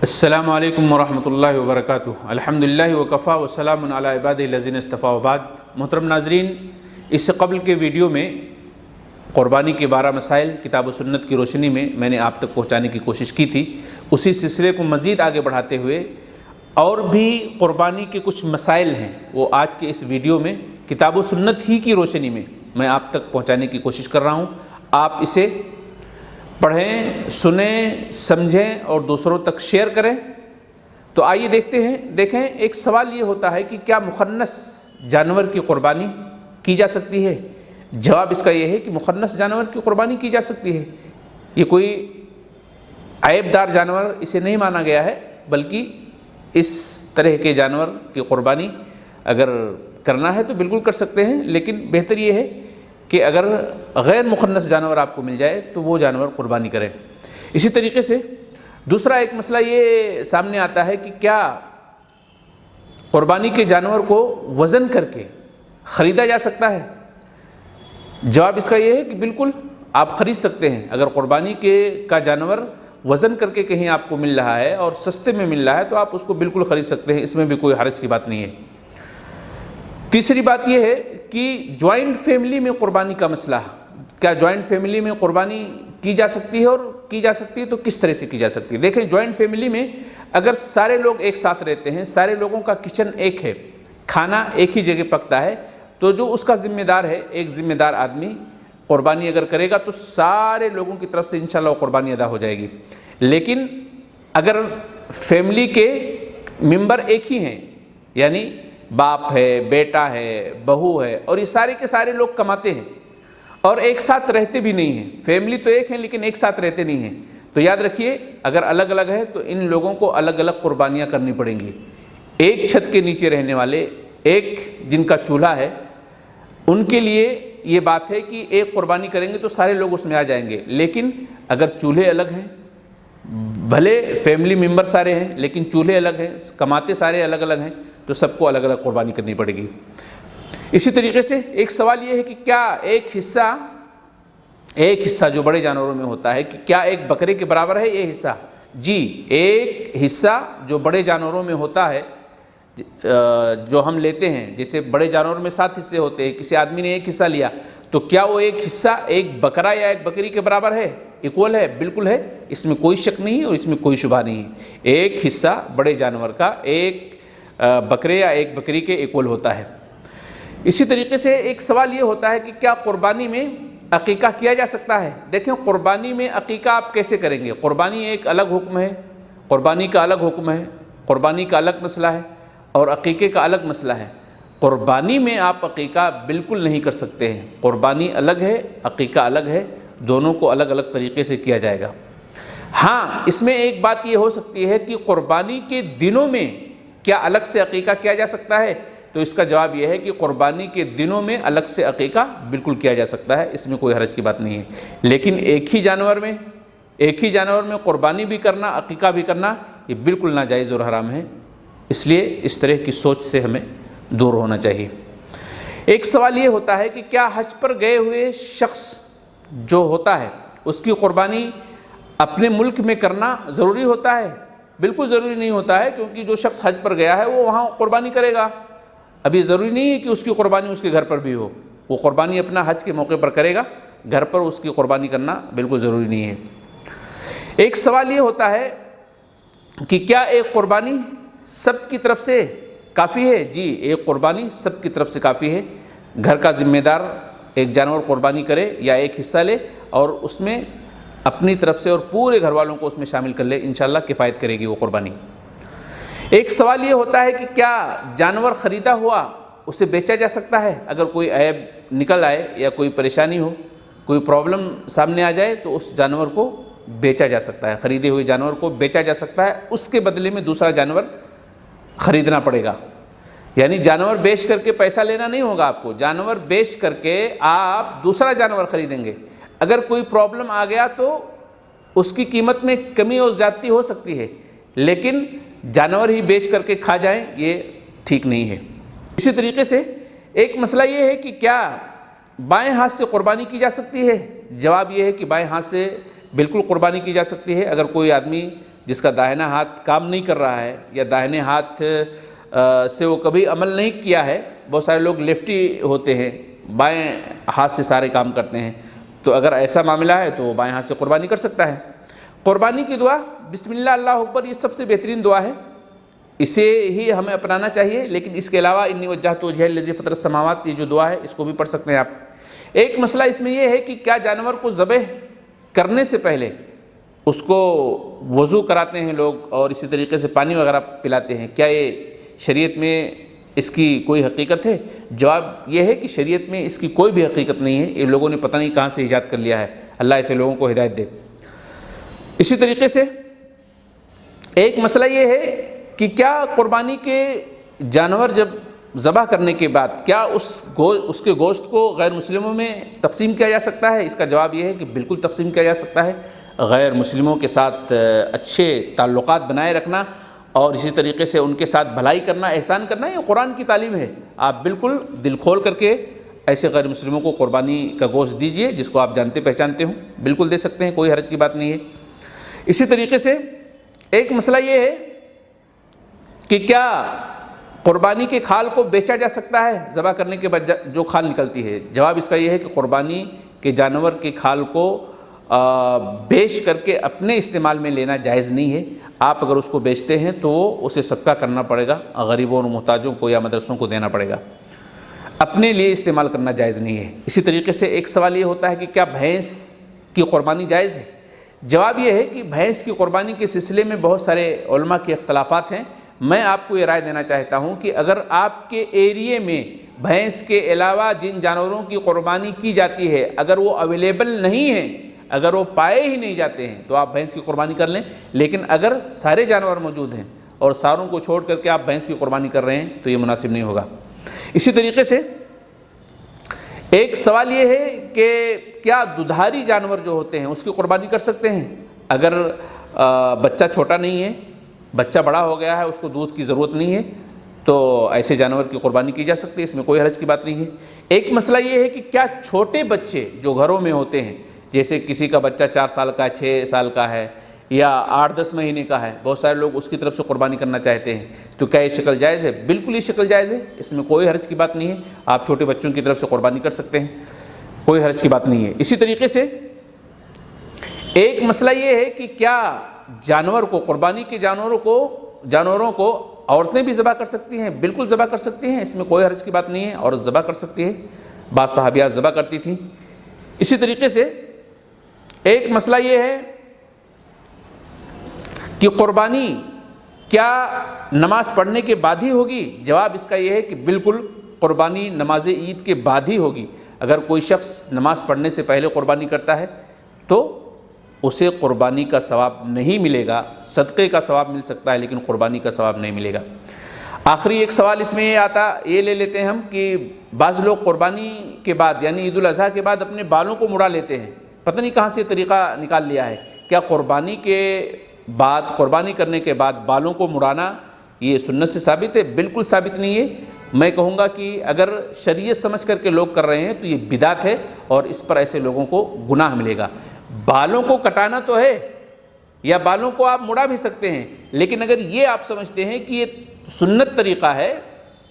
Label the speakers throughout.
Speaker 1: السلام علیکم ورحمۃ اللہ وبرکاتہ۔ الحمدللہ وکفا وسلام علی عبادہ الذین اصطفیٰ وبعد۔ محترم ناظرین، اس سے قبل کے ویڈیو میں قربانی کے 12 مسائل کتاب و سنت کی روشنی میں نے آپ تک پہنچانے کی کوشش کی تھی۔ اسی سلسلے کو مزید آگے بڑھاتے ہوئے اور بھی قربانی کے کچھ مسائل ہیں، وہ آج کے اس ویڈیو میں کتاب و سنت ہی کی روشنی میں آپ تک پہنچانے کی کوشش کر رہا ہوں۔ آپ اسے پڑھیں، سنیں، سمجھیں اور دوسروں تک شیئر کریں۔ تو آئیے دیکھیں ایک سوال یہ ہوتا ہے کہ کیا مخنث جانور کی قربانی کی جا سکتی ہے؟ جواب اس کا یہ ہے کہ مخنث جانور کی قربانی کی جا سکتی ہے۔ یہ کوئی عیب دار جانور اسے نہیں مانا گیا ہے، بلکہ اس طرح کے جانور کی قربانی اگر کرنا ہے تو بالکل کر سکتے ہیں، لیکن بہتر یہ ہے کہ اگر غیر مخنث جانور آپ کو مل جائے تو وہ جانور قربانی کریں۔ اسی طریقے سے دوسرا ایک مسئلہ یہ سامنے آتا ہے کہ کیا قربانی کے جانور کو وزن کر کے خریدا جا سکتا ہے؟ جواب اس کا یہ ہے کہ بالکل آپ خرید سکتے ہیں۔ اگر قربانی کا جانور وزن کر کے کہیں آپ کو مل رہا ہے اور سستے میں مل رہا ہے تو آپ اس کو بالکل خرید سکتے ہیں، اس میں بھی کوئی حرج کی بات نہیں ہے۔ تیسری بات یہ ہے کہ جوائنٹ فیملی میں قربانی کا مسئلہ، کیا جوائنٹ فیملی میں قربانی کی جا سکتی ہے، اور کی جا سکتی ہے تو کس طرح سے کی جا سکتی ہے؟ دیکھیں، جوائنٹ فیملی میں اگر سارے لوگ ایک ساتھ رہتے ہیں، سارے لوگوں کا کچن ایک ہے، کھانا ایک ہی جگہ پکتا ہے، تو جو اس کا ذمہ دار ہے، ایک ذمہ دار آدمی قربانی اگر کرے گا تو سارے لوگوں کی طرف سے انشاءاللہ وہ قربانی ادا ہو جائے گی۔ لیکن اگر فیملی کے ممبر ایک ہی ہیں، یعنی باپ ہے، بیٹا ہے، بہو ہے، اور یہ سارے کے سارے لوگ کماتے ہیں اور ایک ساتھ رہتے بھی نہیں ہیں، فیملی تو ایک ہیں لیکن ایک ساتھ رہتے نہیں ہیں، تو یاد رکھیے اگر الگ الگ ہے تو ان لوگوں کو الگ الگ قربانیاں کرنی پڑیں گی۔ ایک چھت کے نیچے رہنے والے، ایک جن کا چولہا ہے، ان کے لیے یہ بات ہے کہ ایک قربانی کریں گے تو سارے لوگ اس میں آ جائیں گے، لیکن اگر چولہے الگ ہیں، بھلے فیملی ممبر سارے ہیں لیکن چولہے الگ ہیں، کماتے سارے الگ الگ ہیں، تو سب کو الگ الگ قربانی کرنی پڑے گی۔ اسی طریقے سے ایک سوال یہ ہے کہ کیا ایک حصہ جو بڑے جانوروں میں ہوتا ہے، کہ کیا ایک بکرے کے برابر ہے یہ حصہ؟ جی، ایک حصہ جو بڑے جانوروں میں ہوتا ہے، جو ہم لیتے ہیں، جیسے بڑے جانوروں میں 7 حصے ہوتے ہیں، کسی آدمی نے ایک حصہ لیا تو کیا وہ ایک حصہ ایک بکرا یا ایک بکری کے برابر ہے، ایکول ہے؟ بالکل ہے، اس میں کوئی شک نہیں ہے اور اس میں کوئی شبہ نہیں ہے۔ ایک حصہ بڑے جانور کا ایک بکرے یا ایک بکری کے ایکول ہوتا ہے۔ اسی طریقے سے ایک سوال یہ ہوتا ہے کہ کیا قربانی میں عقیقہ کیا جا سکتا ہے؟ دیکھیں، قربانی میں عقیقہ آپ کیسے کریں گے؟ قربانی ایک الگ حکم ہے، قربانی کا الگ حکم ہے، قربانی کا الگ مسئلہ ہے اور عقیقے کا الگ مسئلہ ہے۔ قربانی میں آپ عقیقہ بالکل نہیں کر سکتے ہیں، قربانی الگ ہے، عقیقہ الگ ہے، دونوں کو الگ الگ طریقے سے کیا جائے گا۔ ہاں، اس میں ایک بات یہ ہو سکتی ہے کہ قربانی کے دنوں میں کیا الگ سے عقیقہ کیا جا سکتا ہے؟ تو اس کا جواب یہ ہے کہ قربانی کے دنوں میں الگ سے عقیقہ بالکل کیا جا سکتا ہے، اس میں کوئی حرج کی بات نہیں ہے۔ لیکن ایک ہی جانور میں قربانی بھی کرنا، عقیقہ بھی کرنا، یہ بالکل ناجائز اور حرام ہے، اس لیے اس طرح کی سوچ سے ہمیں دور ہونا چاہیے۔ ایک سوال یہ ہوتا ہے کہ کیا حج پر گئے ہوئے شخص جو ہوتا ہے اس کی قربانی اپنے ملک میں کرنا ضروری ہوتا ہے؟ بالکل ضروری نہیں ہوتا ہے، کیونکہ جو شخص حج پر گیا ہے وہ وہاں قربانی کرے گا۔ ابھی ضروری نہیں ہے کہ اس کی قربانی اس کے گھر پر بھی ہو، وہ قربانی اپنا حج کے موقع پر کرے گا، گھر پر اس کی قربانی کرنا بالکل ضروری نہیں ہے۔ ایک سوال یہ ہوتا ہے کہ کیا ایک قربانی سب کی طرف سے کافی ہے؟ جی، ایک قربانی سب کی طرف سے کافی ہے۔ گھر کا ذمہ دار ایک جانور قربانی کرے یا ایک حصہ لے اور اس میں اپنی طرف سے اور پورے گھر والوں کو اس میں شامل کر لے، انشاءاللہ کفایت کرے گی وہ قربانی۔ ایک سوال یہ ہوتا ہے کہ کیا جانور خریدا ہوا اسے بیچا جا سکتا ہے؟ اگر کوئی عیب نکل آئے یا کوئی پریشانی ہو، کوئی پرابلم سامنے آ جائے تو اس جانور کو بیچا جا سکتا ہے، خریدے ہوئے جانور کو بیچا جا سکتا ہے، اس کے بدلے میں دوسرا جانور خریدنا پڑے گا۔ یعنی جانور بیچ کر کے پیسہ لینا نہیں ہوگا آپ کو، جانور بیچ کر کے آپ دوسرا جانور خریدیں گے۔ اگر کوئی پرابلم آ گیا تو اس کی قیمت میں کمی اور زیادتی ہو سکتی ہے، لیکن جانور ہی بیچ کر کے کھا جائیں یہ ٹھیک نہیں ہے۔ اسی طریقے سے ایک مسئلہ یہ ہے کہ کیا بائیں ہاتھ سے قربانی کی جا سکتی ہے؟ جواب یہ ہے کہ بائیں ہاتھ سے بالکل قربانی کی جا سکتی ہے۔ اگر کوئی آدمی جس کا داہنا ہاتھ کام نہیں کر رہا ہے یا داہنے ہاتھ سے وہ کبھی عمل نہیں کیا ہے، بہت سارے لوگ لیفٹی ہوتے ہیں، بائیں ہاتھ سے سارے کام کرتے ہیں، تو اگر ایسا معاملہ ہے تو وہ بائیں ہاتھ سے قربانی کر سکتا ہے۔ قربانی کی دعا بسم اللہ اللہ اکبر، یہ سب سے بہترین دعا ہے، اسے ہی ہمیں اپنانا چاہیے، لیکن اس کے علاوہ انی وجہت وجہی للذی فطر السماوات، یہ جو دعا ہے اس کو بھی پڑھ سکتے ہیں آپ۔ ایک مسئلہ اس میں یہ ہے کہ کیا جانور کو ذبح کرنے سے پہلے اس کو وضو کراتے ہیں لوگ اور اسی طریقے سے پانی وغیرہ پلاتے ہیں، کیا یہ شریعت میں اس کی کوئی حقیقت ہے؟ جواب یہ ہے کہ شریعت میں اس کی کوئی بھی حقیقت نہیں ہے، یہ لوگوں نے پتہ نہیں کہاں سے ایجاد کر لیا ہے، اللہ ایسے لوگوں کو ہدایت دے۔ اسی طریقے سے ایک مسئلہ یہ ہے کہ کیا قربانی کے جانور جب ذبح کرنے کے بعد کیا اس کے گوشت کو غیر مسلموں میں تقسیم کیا جا سکتا ہے؟ اس کا جواب یہ ہے کہ بالکل تقسیم کیا جا سکتا ہے۔ غیر مسلموں کے ساتھ اچھے تعلقات بنائے رکھنا اور اسی طریقے سے ان کے ساتھ بھلائی کرنا، احسان کرنا، یہ قرآن کی تعلیم ہے۔ آپ بالکل دل کھول کر کے ایسے غیر مسلموں کو قربانی کا گوشت دیجئے جس کو آپ جانتے پہچانتے ہوں، بالکل دے سکتے ہیں، کوئی حرج کی بات نہیں ہے۔ اسی طریقے سے ایک مسئلہ یہ ہے کہ کیا قربانی کے کھال کو بیچا جا سکتا ہے ذبح کرنے کے بعد جو کھال نکلتی ہے؟ جواب اس کا یہ ہے کہ قربانی کے جانور کے کھال کو بیچ کر کے اپنے استعمال میں لینا جائز نہیں ہے۔ آپ اگر اس کو بیچتے ہیں تو اسے صدقہ کرنا پڑے گا، غریبوں اور محتاجوں کو یا مدرسوں کو دینا پڑے گا، اپنے لیے استعمال کرنا جائز نہیں ہے۔ اسی طریقے سے ایک سوال یہ ہوتا ہے کہ کیا بھینس کی قربانی جائز ہے؟ جواب یہ ہے کہ بھینس کی قربانی کے سلسلے میں بہت سارے علماء کے اختلافات ہیں۔ میں آپ کو یہ رائے دینا چاہتا ہوں کہ اگر آپ کے ایریے میں بھینس کے علاوہ جن جانوروں کی قربانی کی جاتی ہے اگر وہ اویلیبل نہیں ہیں، اگر وہ پائے ہی نہیں جاتے ہیں تو آپ بھینس کی قربانی کر لیں، لیکن اگر سارے جانور موجود ہیں اور ساروں کو چھوڑ کر کے آپ بھینس کی قربانی کر رہے ہیں تو یہ مناسب نہیں ہوگا۔ اسی طریقے سے ایک سوال یہ ہے کہ کیا دودھاری جانور جو ہوتے ہیں اس کی قربانی کر سکتے ہیں؟ اگر بچہ چھوٹا نہیں ہے، بچہ بڑا ہو گیا ہے، اس کو دودھ کی ضرورت نہیں ہے، تو ایسے جانور کی قربانی کی جا سکتی ہے، اس میں کوئی حرج کی بات نہیں ہے۔ ایک مسئلہ یہ ہے کہ کیا چھوٹے بچے جو گھروں میں ہوتے ہیں، جیسے کسی کا بچہ 4 سال کا ہے، 6 سال کا ہے یا 8-10 مہینے کا ہے، بہت سارے لوگ اس کی طرف سے قربانی کرنا چاہتے ہیں، تو کیا یہ شکل جائز ہے؟ بالکل یہ شکل جائز ہے، اس میں کوئی حرج کی بات نہیں ہے، آپ چھوٹے بچوں کی طرف سے قربانی کر سکتے ہیں، کوئی حرج کی بات نہیں ہے۔ اسی طریقے سے ایک مسئلہ یہ ہے کہ کیا جانور کو قربانی کے جانوروں کو عورتیں بھی ذبح کر سکتی ہیں؟ بالکل ذبح کر سکتی ہیں، اس میں کوئی حرج کی بات نہیں ہے، عورت ذبح کر سکتی ہے، بعض صحابیات ذبح کرتی تھیں۔ اسی طریقے سے ایک مسئلہ یہ ہے کہ قربانی کیا نماز پڑھنے کے بعد ہی ہوگی؟ جواب اس کا یہ ہے کہ بالکل قربانی نماز عید کے بعد ہی ہوگی۔ اگر کوئی شخص نماز پڑھنے سے پہلے قربانی کرتا ہے تو اسے قربانی کا ثواب نہیں ملے گا، صدقے کا ثواب مل سکتا ہے لیکن قربانی کا ثواب نہیں ملے گا۔ آخری ایک سوال اس میں یہ لے لیتے ہیں ہم کہ بعض لوگ قربانی کے بعد یعنی عید الاضحیٰ کے بعد اپنے بالوں کو مڑا لیتے ہیں، پتہ نہیں کہاں سے طریقہ نکال لیا ہے۔ کیا قربانی کرنے کے بعد بالوں کو مڑانا یہ سنت سے ثابت ہے؟ بالکل ثابت نہیں ہے۔ میں کہوں گا کہ اگر شریعت سمجھ کر کے لوگ کر رہے ہیں تو یہ بدعت ہے اور اس پر ایسے لوگوں کو گناہ ملے گا۔ بالوں کو کٹانا تو ہے یا بالوں کو آپ مڑا بھی سکتے ہیں، لیکن اگر یہ آپ سمجھتے ہیں کہ یہ سنت طریقہ ہے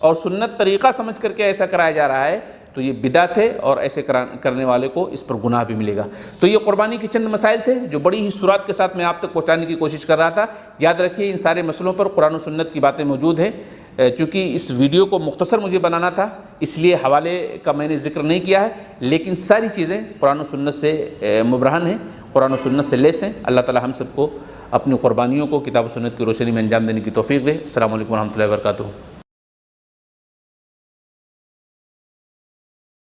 Speaker 1: اور سنت طریقہ سمجھ کر کے ایسا کرایا جا رہا ہے تو یہ بدعت ہے اور ایسے کرنے والے کو اس پر گناہ بھی ملے گا۔ تو یہ قربانی کے چند مسائل تھے جو بڑی ہی سرعت کے ساتھ میں آپ تک پہنچانے کی کوشش کر رہا تھا۔ یاد رکھیے ان سارے مسئلوں پر قرآن و سنت کی باتیں موجود ہیں۔ چونکہ اس ویڈیو کو مختصر مجھے بنانا تھا اس لیے حوالے کا میں نے ذکر نہیں کیا ہے، لیکن ساری چیزیں قرآن و سنت سے مبرہن ہیں، قرآن و سنت سے لیس ہیں۔ اللہ تعالی ہم سب کو اپنی قربانیوں کو کتاب و سنت کی روشنی میں انجام دینے کی توفیق دے۔ السلام علیکم ورحمۃ اللہ وبرکاتہ۔